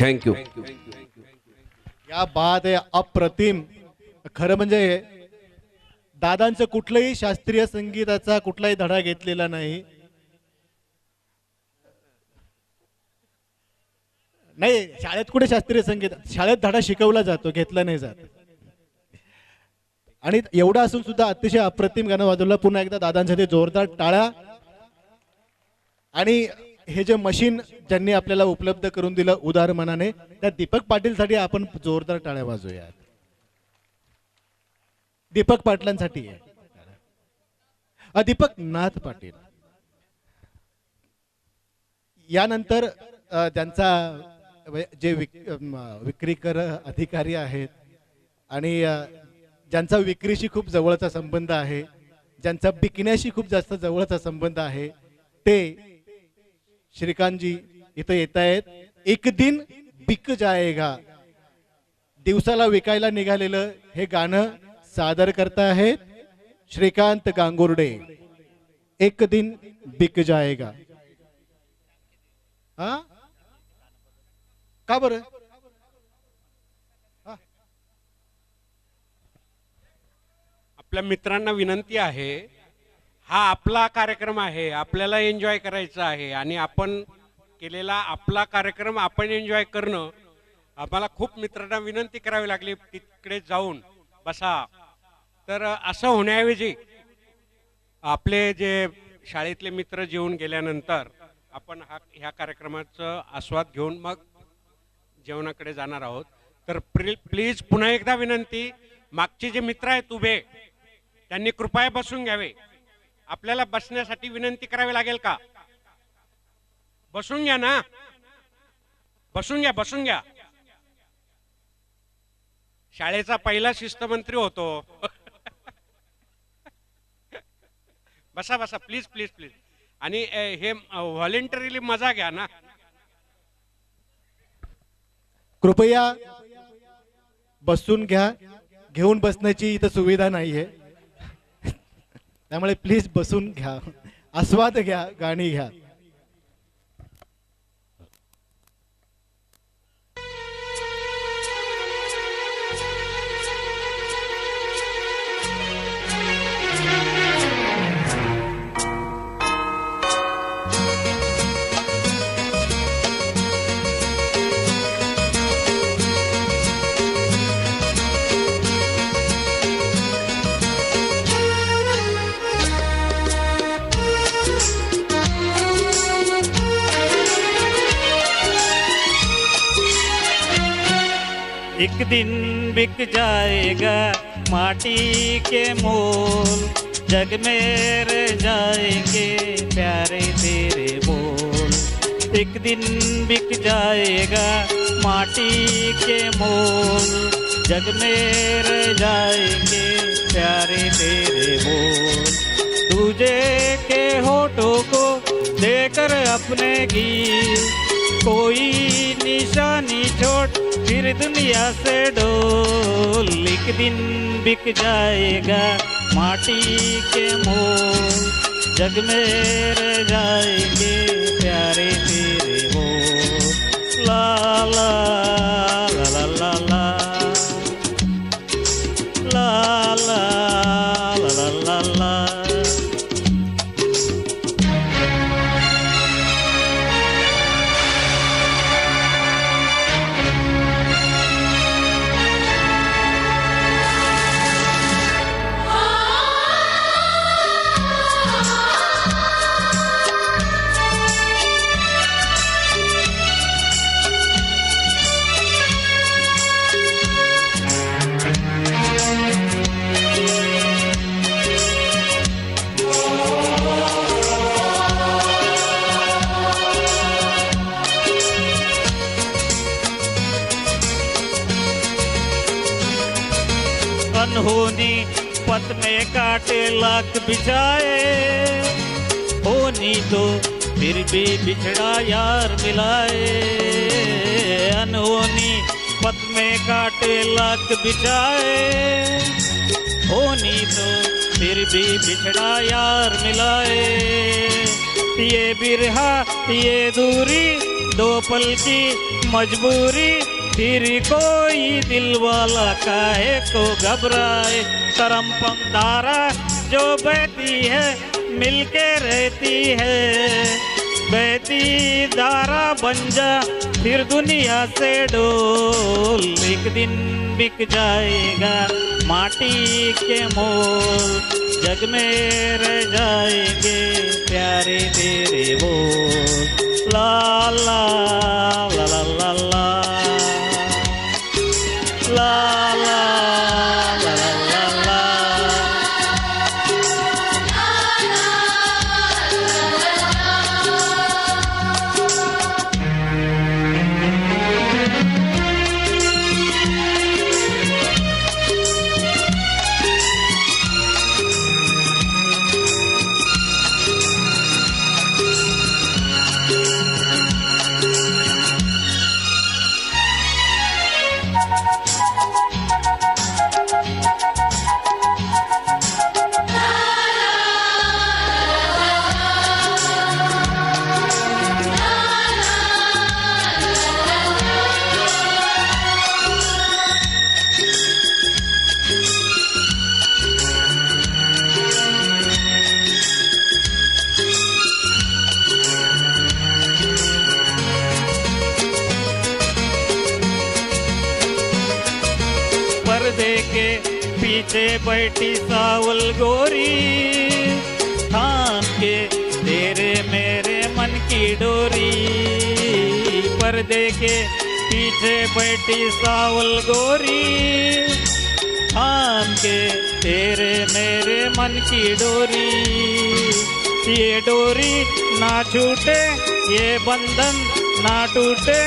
Thank you. या बात आहे अप्रतिम. खरं म्हणजे दादांचं कुठलंही शास्त्रीय संगीताचा कुठलाही धडा घेतलेला नाही. नाही, शाळेत कुठे शास्त्रीय संगीत, शाळेत धडा शिकवला जातो, घेतला नाही जात. आणि एवढं असून सुद्धा अतिशय अप्रतिम गाणं वाजवलं. पुन्हा एकदा दादांसाठी जोरदार टाळ्या. आणि हे जे मशीन ज्यांनी आपल्याला उपलब्ध करून दिलं उदार मनाने, त्या दीपक पाटील साठी आपण जोरदार टाळ्या वाजवूयात. दीपक पाटलांसाठी आहे, दीपक नाथ पाटील. यानंतर त्यांचा जे विक्रीकर अधिकारी आहेत आणि ज्यांचा विक्रीशी खूप जवळचा संबंध आहे, ज्यांचा बिकण्याशी खूप जास्त जवळचा संबंध आहे, ते श्रीकांतजी इथे येत आहेत. एक दिन बिक जाएगा, दिवसाला विकायला निघालेलं हे गाणं सादर करताहेत श्रीकांत गांगुर्डे. एक दिन बिक जाएगा. हा का बरं? आपल्या मित्रांना विनंती आहे, हा आपला कार्यक्रम आहे, आपल्याला एन्जॉय करायचं आहे आणि आपण केलेला आपला कार्यक्रम आपण एन्जॉय करणं. आम्हाला खूप मित्रांना विनंती करावी लागली तिकडे जाऊन बसा. तर असं होण्याऐवजी आपले जे शाळेतले मित्र जेवून गेल्यानंतर आपण ह्या कार्यक्रमाचा आस्वाद घेऊन मग जेवणाकडे जाणार आहोत. तर प्लीज पुन्हा एकदा विनंती, मागचे जे मित्र आहेत उभे त्यांनी कृपया बसून घ्यावे. आपल्याला बसण्यासाठी विनंती करावी लागेल का? बसून घ्या ना, बसून घ्या, बसून घ्या. शाळेचा पहिला शिस्तमंत्री होतो. बसा बसा प्लीज प्लीज प्लीज. आणि हे व्हॉलेंटरीली मजा घ्या ना. कृपया बसून घ्या. घेऊन बसण्याची इथं सुविधा नाहीये, त्यामुळे प्लीज बसून घ्या, आस्वाद घ्या, गाणी घ्या. एक दिन बिक जाएगा माटी के मोल, जग में रह जाएंगे प्यारे तेरे बोल. एक दिन बिक जाएगा माटी के मोल, जग में रह जाएंगे प्यारे तेरे बोल. तुझे के होठों को देकर अपने गीत, कोई निशानी छोड़ फिर दुनिया से डोल. एक दिन बिक जाएगा माटी के मोल, जग में रह जाएंगे प्यारे तेरे बोल. ला ला ला ला ला ला ला ला ला ला ला. अनहोनी पत में काटे लाख बिछाए, होनी तो फिर भी बिछड़ा यार मिलाए. अनहोनी पत में काटे लाख बिछाए, होनी तो फिर भी बिछड़ा यार मिलाए. ये बिरहा ये दूरी दो पल की मजबूरी, फिर कोई दिल वाला काहे को घबराए। तरम पम धारा जो बहती है मिलके रहती है, बहती धारा बन जा फिर दुनिया से डोल। एक दिन बिक जाएगा माटी के मोल, जग में रह जाएंगे प्यारे तेरे बोल। ला ला ला ला ला ला ला ला ला ला ला। पर्दे के पीछे बैठी सावल गोरी, थाम के तेरे मेरे मन की डोरी। पर्दे के पीछे बैठी सावल गोरी, थाम के तेरे मेरे मन की डोरी। ये डोरी ना छूटे ये बंधन ना टूटे,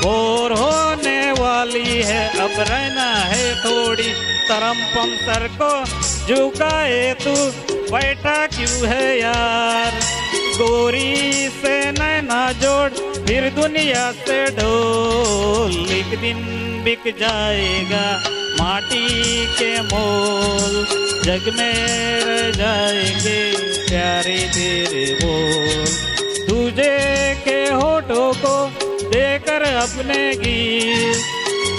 बोर होने वाली है अब रहना है थोड़ी। तरम पम सर को झुकाए तू बैठा क्यों है यार, गोरी से नैना जोड़ फिर दुनिया से ढोल। एक दिन बिक जाएगा माटी के मोल, जग में रह जाएंगे प्यारे तेरे बोल। तुझे के होठों को देकर अपने गीत,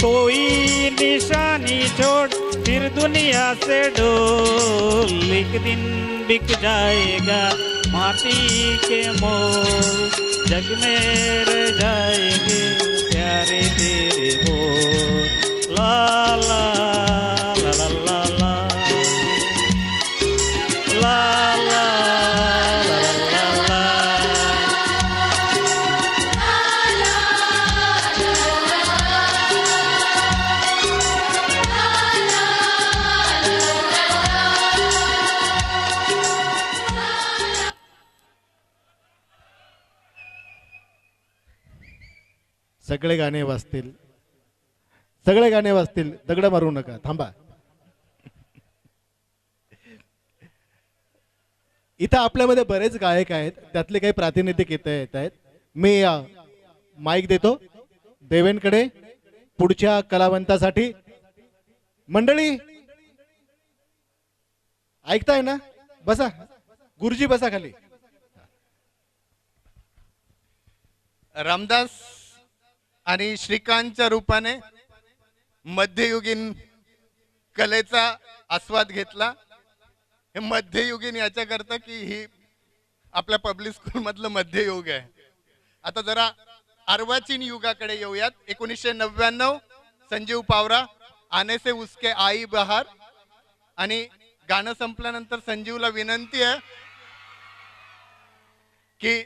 कोई निशानी छोड़ फिर दुनिया से डोल। एक दिन बिक जाएगा माटी के मोल, जग में रह जाएंगे प्यारे तेरे बोल। ला ला ला ला ला ला ला ला ला ला ला। सगळे गाणे वाजतील, सगळे गाणे वाजतील, दगड मारू नका, थांबा. इथं आपल्यामध्ये बरेच गायक आहेत, त्यातले काही प्रातिनिधिक येत आहेत. मी माईक देतो देवेंकडे पुढच्या कलावंतासाठी. मंडळी ऐकताय ना? बसा गुरुजी, बसा खाली. रामदास आणि श्रीकांतच्या रूपाने मध्ययुगीन कलेचा आस्वाद घेतला. हे मध्ययुगीन याच्याकरता की ही आपल्या पब्लिक स्कूल मधलं मध्ययुग आहे. आता जरा अर्वाचीन युगाकडे येऊयात. 1999 संजीव पावरा, आने से उसके आई बहार. आणि गाणं संपल्यानंतर संजीवला विनंती आहे की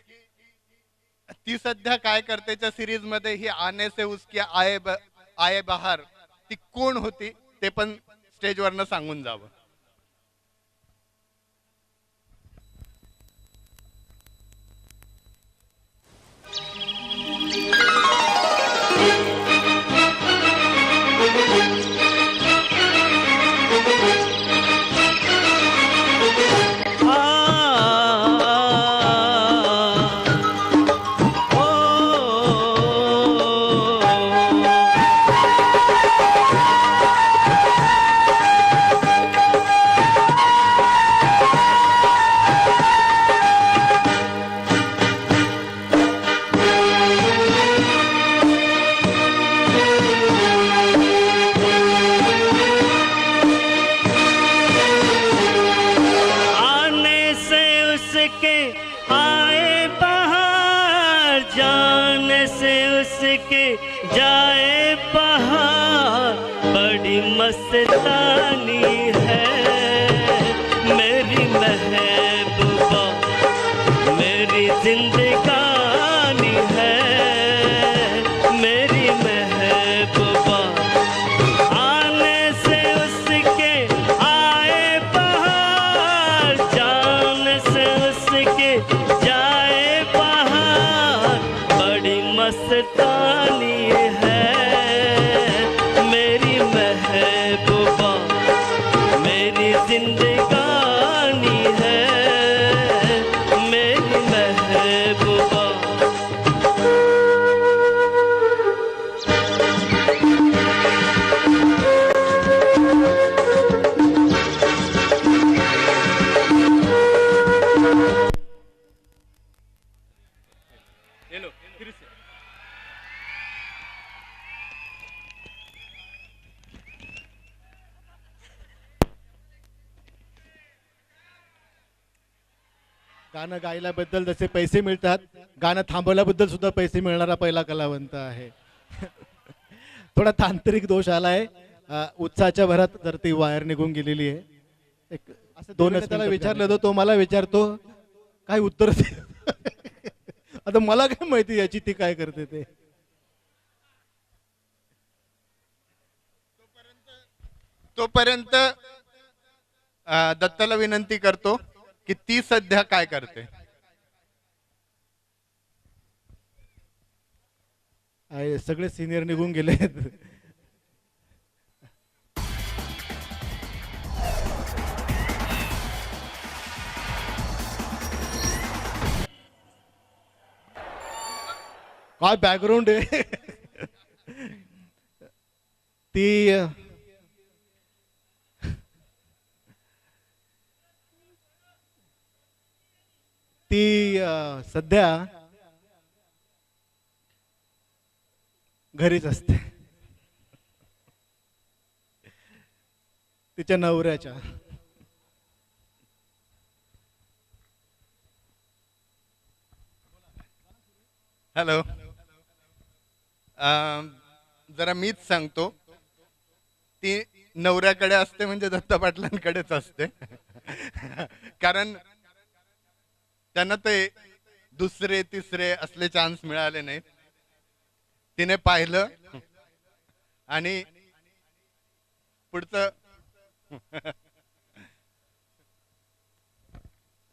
ती सध्या काय करतेच्या सिरीज मध्ये ही आने से उसकी आए बहार ती कोण होती ते पण स्टेजवरनं सांगून जावं. जान से उसके जाए बहार, बड़ी मस्तानी है मेरी महबूबा, मेरी जिंदगानी है मेरी महबूबा। आने से उसके आए बहार, जान से उसके जाए बहार, बड़ी मस्तानी है मेरी महबूबा, मेरी जिंदगानी है मेरी महबूबा। गाणं गायल्याबद्दल जसे पैसे मिळतात, गाणं थांबवल्याबद्दल सुद्धा पैसे मिळणारा पहिला कलावंत आहे. थोडा तांत्रिक दोष आलाय, उत्साहाच्या भरात तर ती वायर निघून गेलेली आहे. एक असं दोनच त्याला विचारलं होतं, तो मला विचारतो काय उत्तर दे. आता मला काय माहिती याची ती काय करते ते. तोपर्यंत दत्ताला विनंती करतो की ती सध्या काय करते. सगळे सिनियर निघून गेले. काय बॅकग्राऊंड आहे. ती सध्या घरीच असते तिच्या नवऱ्याच्या. हॅलो, जरा मीच सांगतो, ती नवऱ्याकडे असते म्हणजे दत्ता पाटलांकडेच असते. कारण त्यांना ते दुसरे तिसरे असले चान्स मिळाले नाहीत. तिने पाहिलं आणि पुढचं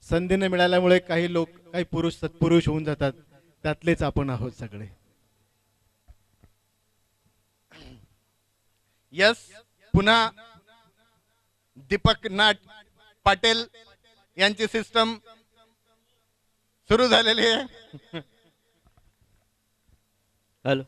संधी न मिळाल्यामुळे काही लोक, काही पुरुष सत्पुरुष होऊन जातात, त्यातलेच आपण आहोत सगळे. यस, पुन्हा दीपक नाट पाटील यांची सिस्टम सुरू झालेली आहे. हॅलो,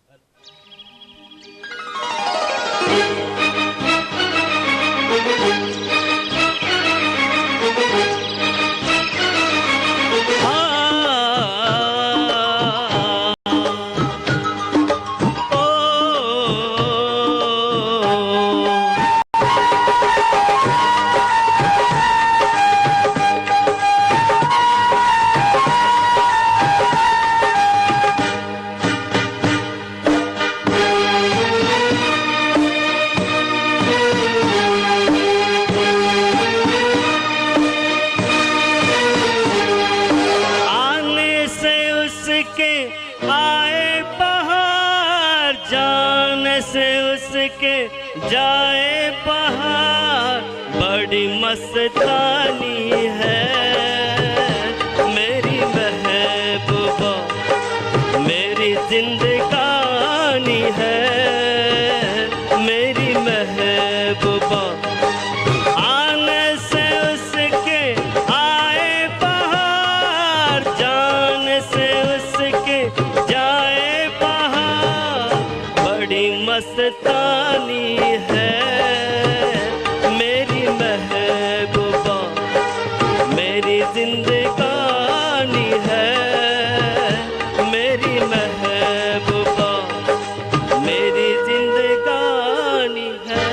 जाए बहार, बड़ी मस्तानी है मेरी महबूबा, मेरी जिंदगानी है मेरी महबूबा। आने से उसके आए बहार, जान से उसके जाए बहार, बड़ी मस्तानी है मेरी महबूबा, मेरी जिंदगानी है मेरी महबूबा, मेरी जिंदगानी है।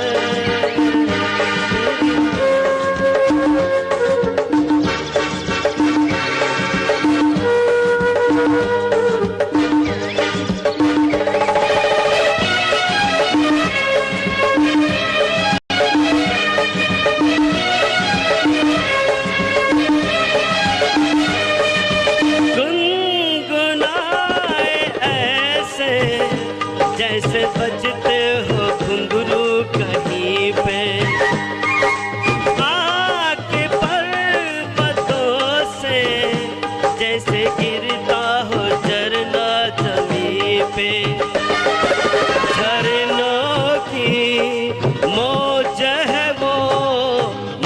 जैसे बजते हो घुंघरू कहीं पे, आके पर्वतों से जैसे गिरता हो झरना जमीन पे। झरनों की मौज है वो,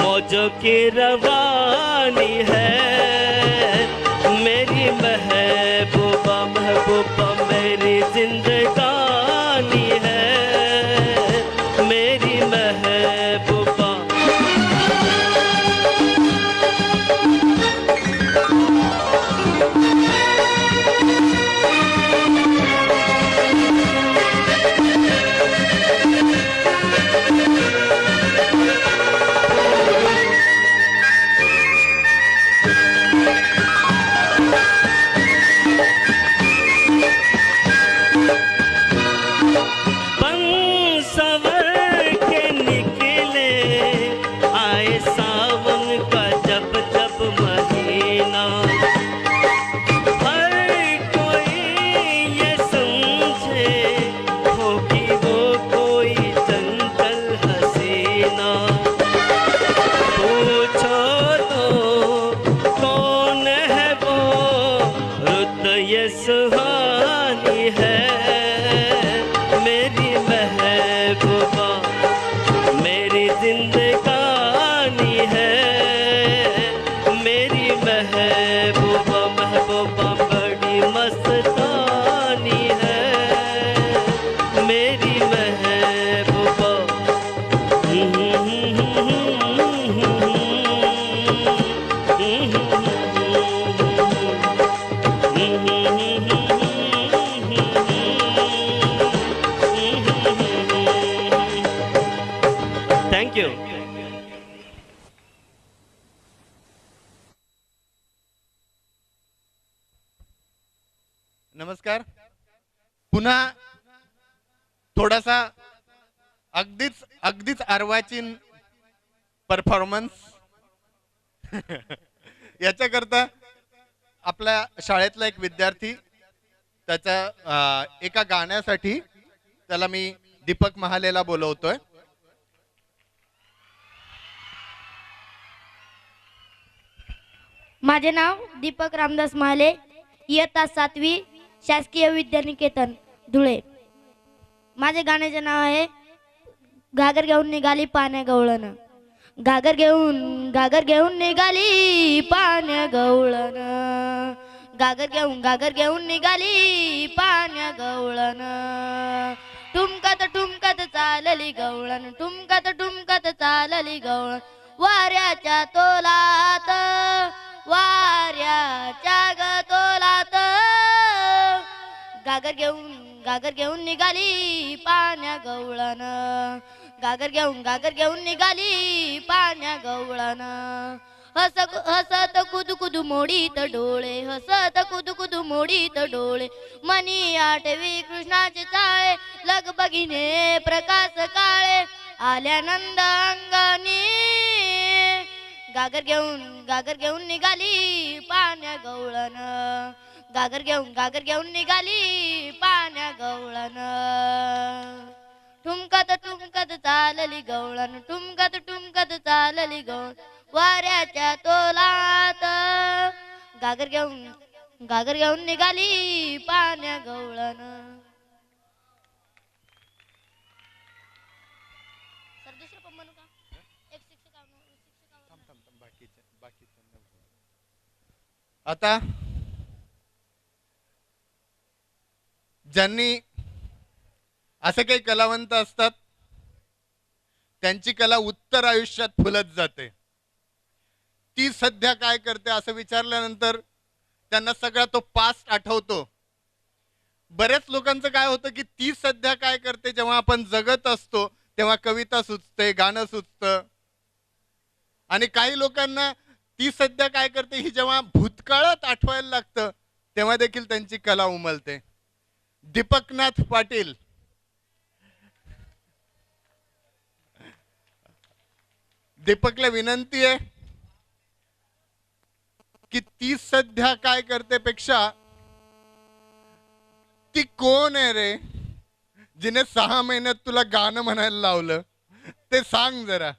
मौजों की रवानी है। मेरी महबूबा महबूबा मेरी जिंदगानी है, मेरी महबूबा। बन सवर के निकले आए सावन का जब जब महीना, हर कोई ये समझे होगी वो कोई चंचल हसीना। पूछो तो कौन है वो, रुत ये सुहानी है। मेरी महबूबा मेरी जिंदगानी है, मेरी महबूबा महबूबा बड़ी मस्तानी है, मेरी महबूबा। Thank you. नमस्कार. पुन्हा थोडासा अगदीच अगदीच अर्वाचीन परफॉर्मन्स याच्याकरता आपल्या शाळेतला एक विद्यार्थी त्याच्या एका गाण्यासाठी त्याला मी दीपक महालेला बोलवतोय. माझे नाव दीपक रामदास महाले, इयत्ता 7वी, शासकीय विद्यानिकेतन धुळे. माझे गाण्याचे नाव आहे घागर घेऊन निघाली पाण्या गवळण. घागर घेऊन निघाली पाण्या गवळण. घागर घेऊन निघाली पाण्या गवळण. ठुमकत चालली गवळण, ठुमकत चालली गवळण. वाऱ्याच्या तोलात, वाऱ्याच्या ग तोलात. घागर घेऊन निघाली पाण्या गवळण. घागर घेऊन निघाली पाण्या गवळण. हसत कुदकुद मोडीत डोळे, हसत कुदकुद मोडीत डोळे. मनी आठवी कृष्णाचे चाळे, लगबगीने प्रकाश काळे. आल्यानंद अंगणी. घागर घेऊन निघाली पाण्या गवळण. घागर घेऊन निघाली पाण्या गवळण. ठुमकत चालली गवळण, ठुमकत चालली गवळण. वाऱ्याच्या तोलात घागर घेऊन निघाली पाण्या गवळण. सर दुसरं पण म्हणू का? एक शिक्षक आता ज्यांनी असे काही कलावंत असतात त्यांची कला उत्तर आयुष्यात फुलत जाते. ती सध्या काय करते असं विचारल्यानंतर त्यांना सगळा तो पास्ट आठवतो. बऱ्याच लोकांचं काय होतं की ती सध्या काय करते, जेव्हा आपण जगत असतो तेव्हा कविता सुचते, गाणं सुचतं. आणि काही लोकांना ती सध्या काय करते ही जेव्हा भूतकाळात आठवायला लागतं तेव्हा देखील त्यांची कला उमलते. दीपकनाथ पाटील दीपकला विनंती आहे की ती सध्या काय करते पेक्षा ती कोण आहे रे, जिने 6 महिन्यात तुला गाणं म्हणायला लावलं ते सांग जरा.